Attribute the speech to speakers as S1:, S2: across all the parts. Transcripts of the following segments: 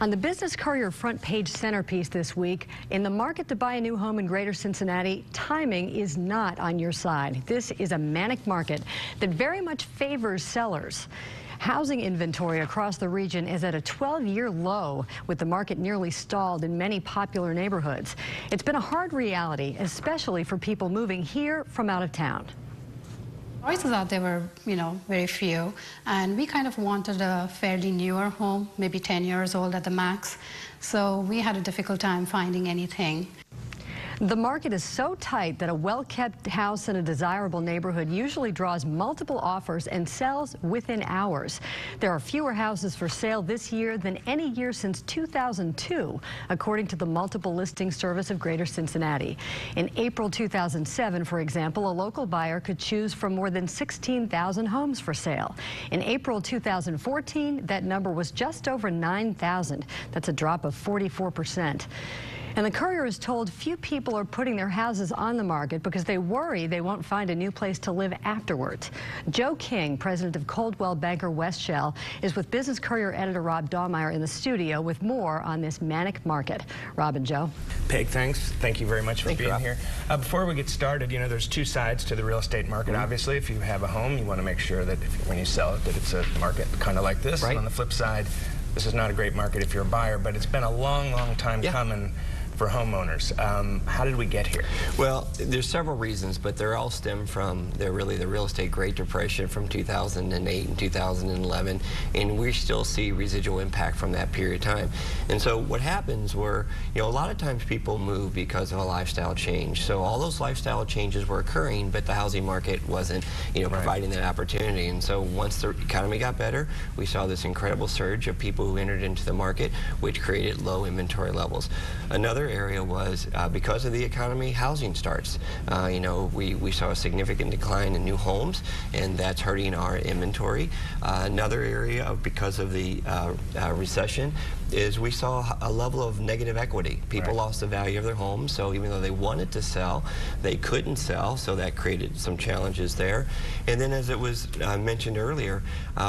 S1: On the Business Courier front page centerpiece this week, in the market to buy a new home in Greater Cincinnati, timing is not on your side. This is a manic market that very much favors sellers. Housing inventory across the region is at a 12-year low, with the market nearly stalled in many popular neighborhoods. It's been a hard reality, especially for people moving here from out of town.
S2: Choices out there were, very few, and we kind of wanted a fairly newer home, maybe 10 years old at the max, so we had a difficult time finding anything.
S1: The market is so tight that a well-kept house in a desirable neighborhood usually draws multiple offers and sells within hours. There are fewer houses for sale this year than any year since 2002, according to the Multiple Listing Service of Greater Cincinnati. In April 2007, for example, a local buyer could choose from more than 16,000 homes for sale. In April 2014, that number was just over 9,000. That's a drop of 44%. And the Courier is told few people are putting their houses on the market because they worry they won't find a new place to live afterwards. Joe King, president of Coldwell Banker Westshell, is with Business Courier editor Rob Dahlmeyer in the studio with more on this manic market. Rob and Joe.
S3: Peg, thanks. Thank you very much for being here. Before we get started, there's two sides to the real estate market. Obviously, if you have a home, you want to make sure that when you sell it, that it's a market kind of like this. Right. And on the flip side, this is not a great market if you're a buyer, but it's been a long, long time coming for homeowners. How did we get here?
S4: Well, there's several reasons, but they're all stem from really the real estate Great Depression from 2008 and 2011, and we still see residual impact from that period of time. And so what happens were, a lot of times people move because of a lifestyle change. So all those lifestyle changes were occurring, but the housing market wasn't, providing that opportunity. And so once the economy got better, we saw this incredible surge of people who entered into the market, which created low inventory levels. Another area was because of the economy, housing starts. We saw a significant decline in new homes, and that's hurting our inventory. Another area, because of the recession, is we saw a level of negative equity. People lost the value of their homes, so even though they wanted to sell, they couldn't sell, so that created some challenges there. And then, as it was mentioned earlier,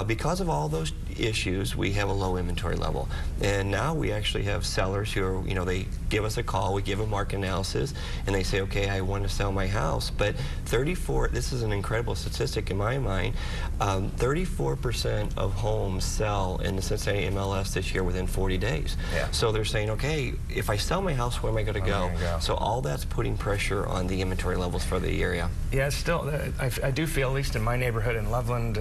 S4: because of all those issues, we have a low inventory level. And now we actually have sellers who are, they give us a call, we give a market analysis, and they say, okay, I want to sell my house. But this is an incredible statistic in my mind, 34% of homes sell in the Cincinnati MLS this year within 40 days. Yeah. So they're saying, okay, if I sell my house, where am I going to go? So all that's putting pressure on the inventory levels for the area.
S3: Yeah, still, I do feel, at least in my neighborhood in Loveland,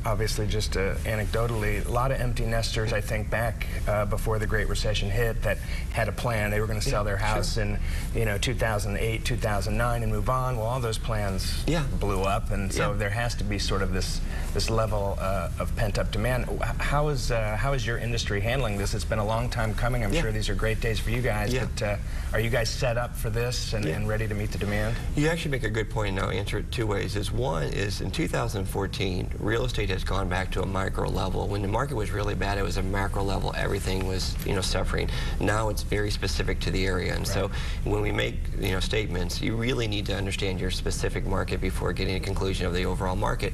S3: obviously just anecdotally, a lot of empty nesters, I think, back before the Great Recession hit that had a plan. They were going to sell their house in 2008, 2009 and move on. Well, all those plans blew up, and so there has to be sort of this level of pent-up demand. How is your industry handling this? It's been a long time coming. I'm sure these are great days for you guys, but are you guys set up for this and ready to meet the demand?
S4: You actually make a good point, and I'll answer it two ways. One is in 2014, real estate has gone back to a micro level. When the market was really bad, it was a macro level. Everything was, suffering. Now it's very specific to the area, and so when we make, statements, you really need to understand your specific market before getting a conclusion of the overall market.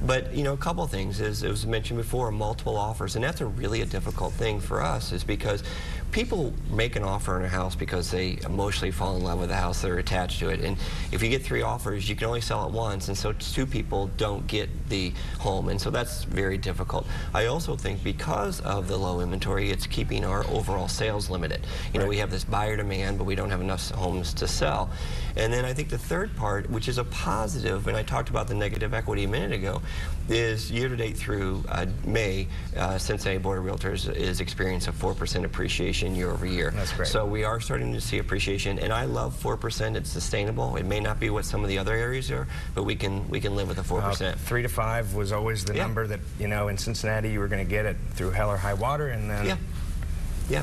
S4: But, a couple of things, as it was mentioned before, multiple offers, and that's really a difficult thing for us, is because people make an offer on a house because they emotionally fall in love with the house, they're attached to it, and if you get 3 offers, you can only sell it once, and so 2 people don't get the home, and so that's very difficult. I also think because of the low inventory, it's keeping our overall sales limited. We have this buyer demand, but we don't have enough homes to sell. And then I think the third part, which is a positive, and I talked about the negative equity a minute ago, is year-to-date through May, Cincinnati Board of Realtors is experiencing a 4% appreciation year over year.
S3: That's great.
S4: So we are starting to see appreciation, and I love 4%. It's sustainable. It may not be what some of the other areas are, but we can live with a 4%.
S3: 3 to 5 was always the number that, in Cincinnati you were going to get it through hell or high water, and then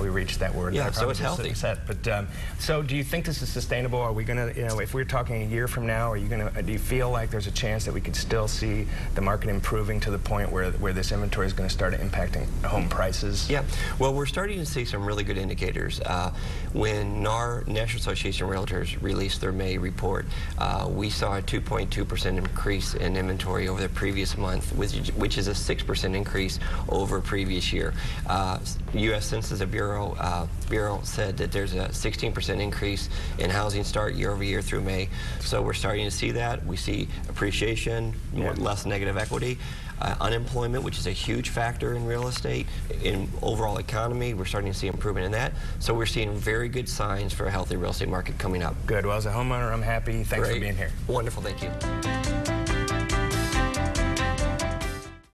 S3: we reached that word.
S4: Yeah, so it's healthy.
S3: But so do you think this is sustainable? Are we going to, if we're talking a year from now, do you feel like there's a chance that we could still see the market improving to the point where this inventory is going to start impacting home prices?
S4: Yeah, well, we're starting to see some really good indicators. When NAR, National Association of Realtors, released their May report, we saw a 2.2% increase in inventory over the previous month, which is a 6% increase over previous year. U.S. Census Bureau Bureau said that there's a 16% increase in housing start year over year through May. So we're starting to see that. We see appreciation, less negative equity. Unemployment, which is a huge factor in real estate, in overall economy, we're starting to see improvement in that. So we're seeing very good signs for a healthy real estate market coming up.
S3: Good. Well, as a homeowner, I'm happy. Thanks for being here.
S4: Wonderful. Thank you.